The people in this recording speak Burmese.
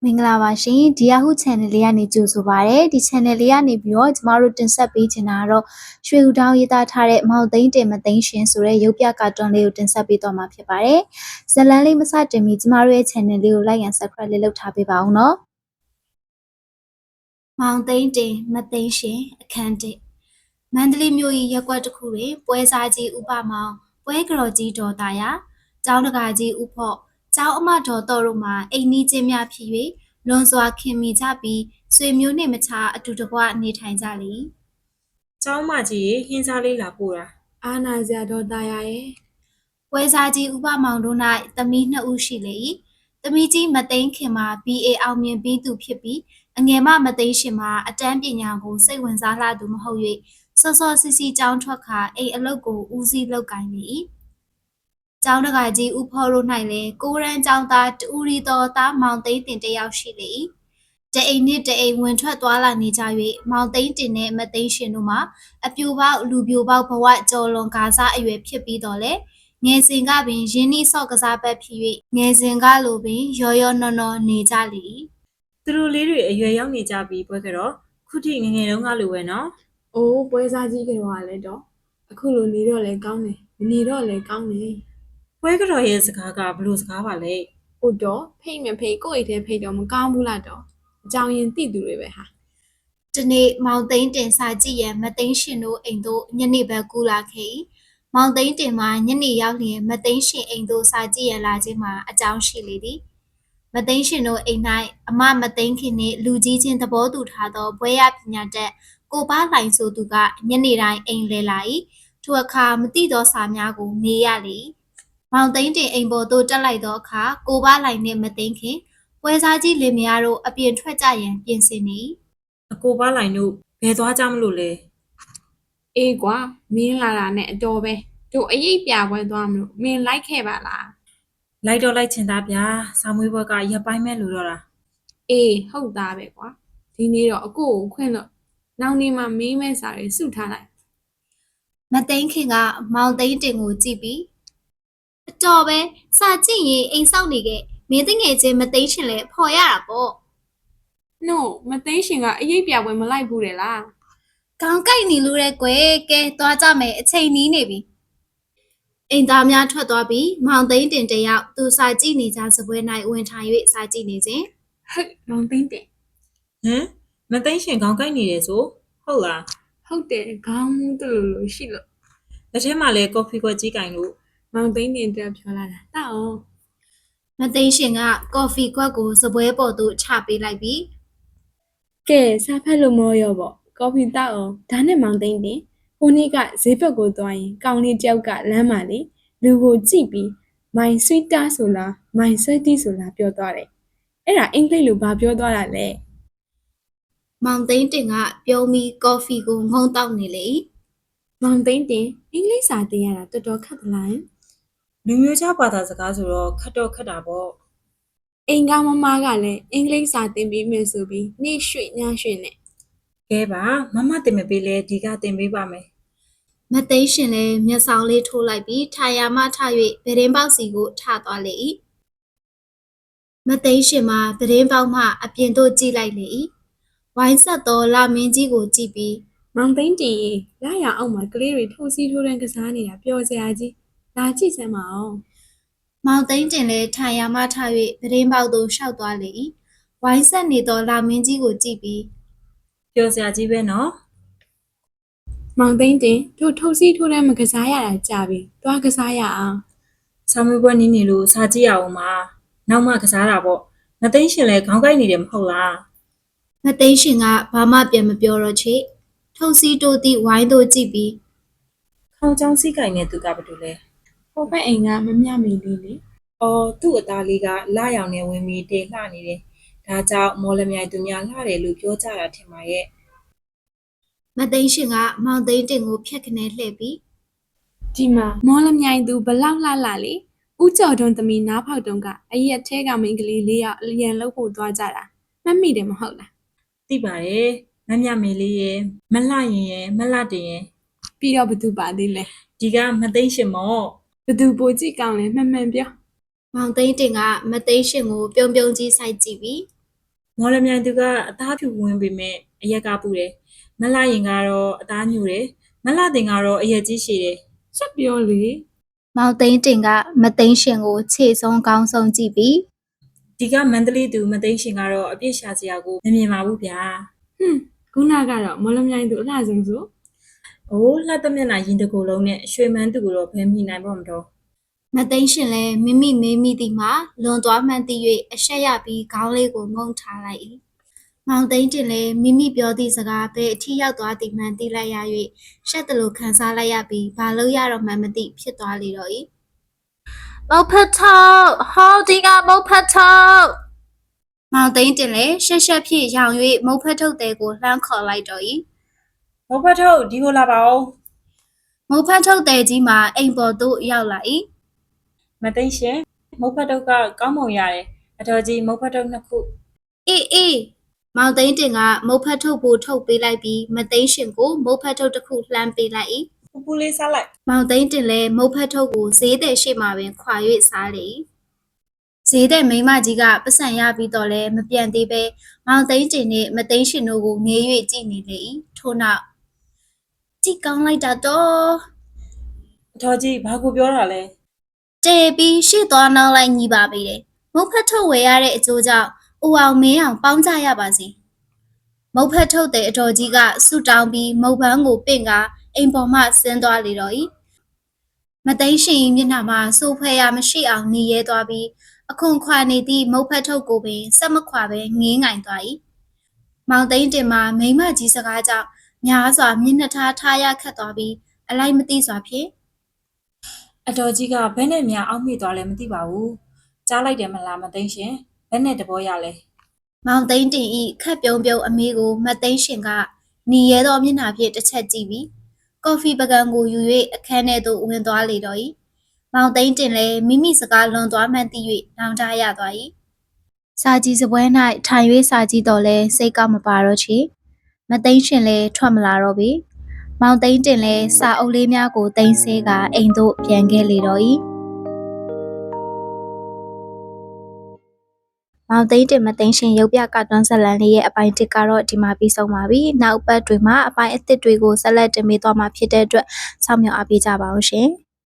မင်္ဂလာပါရှင်ဒီ Yahoo Channel လေးကနေကြိုဆိုပါရစေဒီ Channel လေးကနေပြီးတော့ကျမတို့တင်ဆက်ပေးချင်တာကတော့ရွှေဦးတောင်းရေးသားထားတဲ့မောင်သိန်းတင်မသိန်းရှင်ဆိုတဲ့ရုပ်ပြကာတွန်းလေးကိုတင်ဆက်ပေးတော့မှာဖြစ်ပါတယ်ဇလန်းလေးမစတင်မီကျမတို့ရဲ့ Channel လေးကို Like and Subscribe လေးလုပ်ထားပေးပါဦးနော်မောင်သိန်းတင်မသိန်းရှင်အခန်းတစ်မန္တလေးမြို့၏ရပ်ကွက်တစ်ခုတွင်ပွဲစားကြီးဥပမောင်ပွဲကတော်ကြီးဒေါ်သားရကျောင်းတကာကြီးဥဖော့ကျောင်းအမတော်တော်တို့မှာအိမ်နီးချင်းများဖြစ်၍လွန်စွာခင်မိကြပြီးဆွေမျိုးနှင့်မခြားအတူတကွနေထိုင်ကြလေ။ကျောင်းမကြီးရေဟင်းစားလေးလာပို့တာ။အာနာစရာတော်သားရရဲ့။ပွဲစားကြီးဥပမောင်တို့၌သမီး2ဦးရှိလေ၏။သမီးကြီးမသိန်းခင်မှာ BA အောင်မြင်ပြီးသူဖြစ်ပြီးအငယ်မမသိန်းရှင်မှာအတန်းပညာကိုစိတ်ဝင်စားလှသူမဟုတ်၍စောစောစီစီကျောင်းထွက်ခါအိမ်အလုပ်ကိုဦးစီးလုပ်ကိုင်နေ၏။ကျောင်းတကာကြီးဥဖော်တို့၌လည်းကိုရန်ကျောင်းသားတူရီတော်သားမောင်သိန်းတင်တယောက်ရှိလေ၏။တအိမ်နှင့်တအိမ်ဝင်ထွက်သွားလာနေကြ၍မောင်သိန်းတင်နဲ့မသိန်းရှင်တို့မှာအပြိုပေါက်လူပြိုပေါက်ဘဝကြော်လွန်ကာစားအရွယ်ဖြစ်ပြီးတော့လေငယ်စဉ်ကပင်ရင်းနှီးဆော့ကစားပတ်ဖြစ်၍ငယ်စဉ်ကလိုပင်ရောရောနော်နော်နေကြလေ၏သူတို့လေးတွေအရွယ်ရောက်နေကြပြီးပွဲကတော့ခုထိငငယ်တုန်းကလိုပဲနော်။အိုးပွဲစားကြီးကတော့ကလည်းတော့အခုလိုနေတော့လည်းကောင်းတယ်မနေတော့လည်းကောင်းတယ်။ပွဲကတော့ရဲ့စကားကဘလို့စကားပါလဲ။ဟုတ်တော့ဖိတ်မဖိတ်ကိုယ့်အိတ်ထဲဖိတ်တော့မကောင်းဘူးလားတော့။အကြောင်းရင်းသိသူတွေပဲဟာ။ဒီနေ့မောင်သိန်းတင်စာကြည့်ရန်မသိန်းရှင်တို့အိမ်တို့ညနေဘက်ကူလာခဲ့၏။မောင်သိန်းတင်မှာညနေရောက်လျင်မသိန်းရှင်အိမ်တို့စာကြည့်ရန်လာခြင်းမှာအကြောင်းရှိလေသည်။မသိန်းရှင်တို့အိမ်၌အမမသိန်းခင်နှင့်လူကြီးချင်းသဘောတူထားသောဘွဲရပညာတတ်ကိုပါလှိုင်ဆိုသူကညနေတိုင်းအိမ်လဲလာ၏ထိုအခါမသိသောစာများကိုမေးရလေမောင်သိန်းတင်အိမ်ပေါ်သို့တက်လိုက်သောအခါကိုပါလှိုင်နှင့်မသိန်းခင်ပွဲစားကြီးလင်မယားတို့အပြင်ထွက်ကြရန်ပြင်ဆင်နေအကိုပါလိုင်တို့ဘယ်သွားကြမလို့လဲအေးကွာမင်းလာတာနဲ့အတော်ပဲတို့အရေးပြပွဲသွားမလို့မင်းလိုက်ခဲ့ပါလားလိုက်တော့လိုက်ချင်သားဗျာစာမွေးဘွက်ကရပ်ပိုင်းမဲ့လို့တော့တာအေးဟုတ်သားပဲကွာဒီနေ့တော့အကိုကိုခွင့်လို့နောက်နေ့မှမင်းမဲ့စာတွေစုထားလိုက်မသိန်းခင်ကမောင်သိန်းတင်ကိုကြည့်ပြီးအတော်ပဲစာကြည့်ရင်အိမ်ဆောက်နေခဲ့မင်းတငယ်ချင်းမသိန်းရှင်လဲဖော်ရတာပေါ့ no မသိရှင်ကအရေးပြပွဲမလိုက်ဘူးတယ်လားခေါင်းကိုက်နေလို့တဲ့ကွယ်ကဲသွားကြမယ်အချိန်နီးနေပြီအိမ်သားများထွက်သွားပြီးမောင်သိန်းတင်တယောက်သူစာကြည့်နေကြစပွဲ၌ဝင်ထိုင်၍စာကြည့်နေစဉ်ဟဲ့မောင်သိန်းတင်ဟမ်မသိန်းရှင်ခေါင်းကိုက်နေတယ်ဆိုဟုတ်လားဟုတ်တယ်ခေါင်းတူလို့ရှိလို့လက်ထဲမှာလဲကော်ဖီခွက်ကြီးကင်လို့မောင်သိန်းတင်တက်ပြောလာတာတောက်အောင်မသိန်းရှင်ကကော်ဖီခွက်ကိုစပွဲပေါ်သို့ချပေးလိုက်ပြီးကဲစားဖက်လို့မောရောပေါ့ကော်ဖီတောက်အောင်ဒါနဲ့မောင်သိန်းတင်ဟိုနေ့ကဈေးဘက်ကိုသွားရင်ကောင်းလေးတယောက်ကလမ်းမှာလေလူကိုကြည့်ပြီးမိုင်ဆွီတာဆိုလားမိုင်ဆွဲတီဆိုလားပြောသွားတယ်အဲ့ဒါအင်္ဂလိပ်လိုဘာပြောသွားတာလဲမောင်သိန်းတင်ကပြုံးပြီးကော်ဖီကိုငုံတောက်နေလေမောင်သိန်းတင်အင်္ဂလိပ်စာသင်ရတာတော်တော်ခက်သလားလူမျိုးခြားဘာသာစကားဆိုတော့ခက်တော့ခက်တာပေါ့အိမ်ကမမကလည်းအင်္ဂလိပ်စာသင်ပြီးမယ်ဆိုပြီးနေ့ရွှေ့ညရွှေ့နဲ့ကဲပါမမတင်မပေးလဲဒီကတင်ပေးပါမယ်မသိန်းရှင်လည်းမျက်စောင်းလေးထိုးလိုက်ပြီးထာယာမထ၍ဗရင်ပေါက်စီကိုထသွားလေ၏မသိန်းရှင်မှာဗရင်ပေါက်မှအပြင်သို့ကြည့်လိုက်လေ၏ဝိုင်းဆက်သောလာမင်းကြီးကိုကြည့်ပြီးမောင်သိန်းတင်လာရအောင်မှာကလေးတွေထိုးစီးထိုးတန်းကစားနေတာပျော်စရာကြီးလာကြည့်စမ်းပါအောင်မောင်သိန်းတင်လည်းထာယာမထ၍ဗရင်ပေါက်သို့ရှောက်သွားလေ၏ဝိုင်းဆက်နေသောလာမင်းကြီးကိုကြည့်ပြီးပျော်စရာကြီးပဲနော်မောင်သိန်းတင်တို့ထိုးစီးထိုးတန်းမကစားရတာကြာပြီသွားကစားရအောင်စာမေးပွဲနည်းနေလို့စာကြည့်ရအောင်ပါနောက်မှကစားတာပေါ့မသိန်းရှင်လဲခေါင်းကိုက်နေတယ်မဟုတ်လားမသိန်းရှင်ကဘာမှပြန်မပြောတော့ချေထုံစီတိုးသည့်ဝိုင်းသို့ကြည့်ပြီးခေါင်းချောင်းစီးကင်နေသူကဘာတူလဲဟိုဘက်အိမ်ကမမြမေလေးလေအော်သူ့အသားလေးကလာရောင်နေဝင်ပြီးတေလှနေတယ်ဒါကြောင့်မော်လမြိုင်သူများလှတယ်လို့ပြောကြတာထင်ပါရဲ့မသိန်းရှင်ကမောင်သိန်းတင်ကိုဖျက်ခနဲလှည့်ပြီးဒီမှာမော်လမြိုင်သူဘလောက်လှလှလေဦးကျော်တွန်းသမီးနားဖောက်တုံးကအရက်ထဲကမိန်းကလေး၄ယောက်အလျံလို့ဖို့သွားကြတာမှတ်မိတယ်မဟုတ်လားသိပါရဲ့မမြမေလေးရဲ့မလှရင်ရဲ့မလှတင်ရဲ့ပြီးတော့ဘသူပါသေးလဲဒီကမသိန်းရှင်မော့ဘသူပိုကြည့်ကောင်းလဲမှန်မှန်ပြောမောင်သိန်းတင်ကမသိန်းရှင်ကိုပြုံးပြုံးကြီးစိုက်ကြည့်ပြီး မော်လမြိုင်သူကအသားဖြူဝင်ပေမဲ့အရက်ကပူတယ်မလှရင်ကတော့အသားညူတယ်မလှတင်ကတော့အရက်ကြီးရှည်တယ် ဆက်ပြောလေ မောင်သိန်းတင်ကမသိန်းရှင်ကိုခြေဆုံးကောင်းဆုံးကြည့်ပြီး ဒီကမန္တလေးသူမသိန်းရှင်ကတော့အပြစ်ရှာစရာကိုမမြင်ပါဘူးဗျာ ခုနကတော့မော်လမြိုင်သူအလှဆုံးဆို ။အိုးလှတဲ့မျက်နှာရင်တကိုယ်လုံးနဲ့ရွှေမန်းသူကိုတော့ဘယ်မိနိုင်ပါမတော့ မသိန်းရှင်လည်းမိမိမေးမိသည်မှာလွန်သွားမှန်းသိ၍အဆက်ရပြီးခေါင်းလေးကိုငုံထားလိုက်၏မောင်သိန်းတင်လည်းမိမိပြောသည့်စကားပဲအထီးရောက်သွားသည်မှန်သိလိုက်ရ၍ရှက်တလို့ခံစားလိုက်ရပြီးဘာလို့ရတော့မှန်းမသိဖြစ်သွားလေတော့၏မုတ်ဖတ်ထုတ်ဟောဒီကမုတ်ဖတ်ထုတ်မောင်သိန်းတင်လည်းရှက်ရှက်ဖြင့်ရောင်၍မုတ်ဖတ်ထုတ်တဲ့ကိုလှမ်းခေါ်လိုက်တော့၏ ။ဘုတ်ဖတ်ထုတ်ဒီကိုလာပါဦး မုတ်ဖတ်ထုတ်တဲ့ကြီးမှာအိမ်ပေါ်သို့ရောက်လာ၏ ။မသိန်းရှင်မုတ်ဖတ်ထုတ်ကကောင်းမွန်ရတယ်။အတော်ကြီးမုတ်ဖတ်ထုတ်နှစ်ခု အေးမောင်သိန်းတင်ကမုတ်ဖတ်ထုတ်ဖို့ထုတ်ပေးလိုက်ပြီးမသိန်းရှင်ကိုမုတ်ဖတ်ထုတ်တစ်ခုလှမ်းပေးလိုက်၏ ပူပူလေးစားလိုက် မောင်သိန်းတင်လည်းမုတ်ဖတ်ထုတ်ကိုဈေးတဲ့ရှေ့မှာပင်ခွာ၍စားလေ၏ဈေးတဲ့မိန်းမကြီးကပတ်စံရပြီးတော့လည်းမပြန်သေးပဲမောင်သိန်းတင်နှင့်မသိန်းရှင်တို့ကိုငေး၍ကြည့်နေလေ၏ထို့နောက်ကြည့်ကောင်းလိုက်တာတော့ ။အတော်ကြီးဘာကိုပြောတာလဲ တဲပြီးရှေ့သွားနောက်လိုက်ညီပါပေတယ်မုတ်ဖတ်ထုတ်ဝယ်ရတဲ့အကျိုးကြောင့်ဦးအောင်မင်းအောင်ပေါင်းကြရပါစေမုတ်ဖတ်ထုတ်တဲ့အတော်ကြီးကဆူတောင်းပြီးမုတ်ပန်းကိုပင့်ကအိမ်ပေါ်မှဆင်းသွားလေတော့၏မသိန်းရှင်၏မျက်နှာမှာစိုးဖွဲရမရှိအောင်หนีရဲသွားပြီးအခွန်ခွာနေသည့်မုတ်ဖတ်ထုတ်ကိုပင်စက်မခွာပဲငေးငိုင်သွား၏မောင်သိန်းတင်မှာမိန်းမကြီးစကားကြောင့်များစွာမျက်နှာထားရခတ်သွားပြီးအလိုက်မသိစွာဖြင့် ။အတော်ကြီးကဘယ်နဲ့များအောက်မေ့သွားလဲမသိပါဘူး။ကြားလိုက်တယ်မလားမသိန်းရှင်ဘယ်နဲ့တဘောရလဲ မောင်သိန်းတင်ဤခက်ပြုံးပြုံးအမေကိုမသိန်းရှင်ကหนีရဲသောမျက်နှာဖြင့်တစ်ချက်ကြည့်ပြီးကော်ဖီပကံကိုယူ၍အခန်းထဲသို့ဝင်သွားလေတော့၏မောင်သိန်းတင်လည်းမိမိစကားလွန်သွားမှန်းသိ၍နောင်တရသွား၏စာကြည့်စပွဲ၌ထိုင်၍စာကြည့်တော့လဲစိတ်ကောက်မပါတော့ချေမသိန်းရှင်လည်းထွက်မလာတော့ပေမောင်သိန်းတင်လည်းစာအုပ်လေးများကိုသိမ်းဆဲကအိမ်သို့ပြန်ခဲ့လေတော့၏မောင်သိန်းတင်မသိန်းရှင်ရုပ်ပြကတွန်းဇလန်လေးရဲ့အပိုင်း1ကတော့ဒီမှာပြီးဆုံးပါပြီ။နောက်ပတ်တွေမှာအပိုင်းအသစ်တွေကိုဆက်လက်တင်ပေးသွားမှာဖြစ်တဲ့အတွက်စောင့်မျှော်အားပေးကြပါဦးရှင်။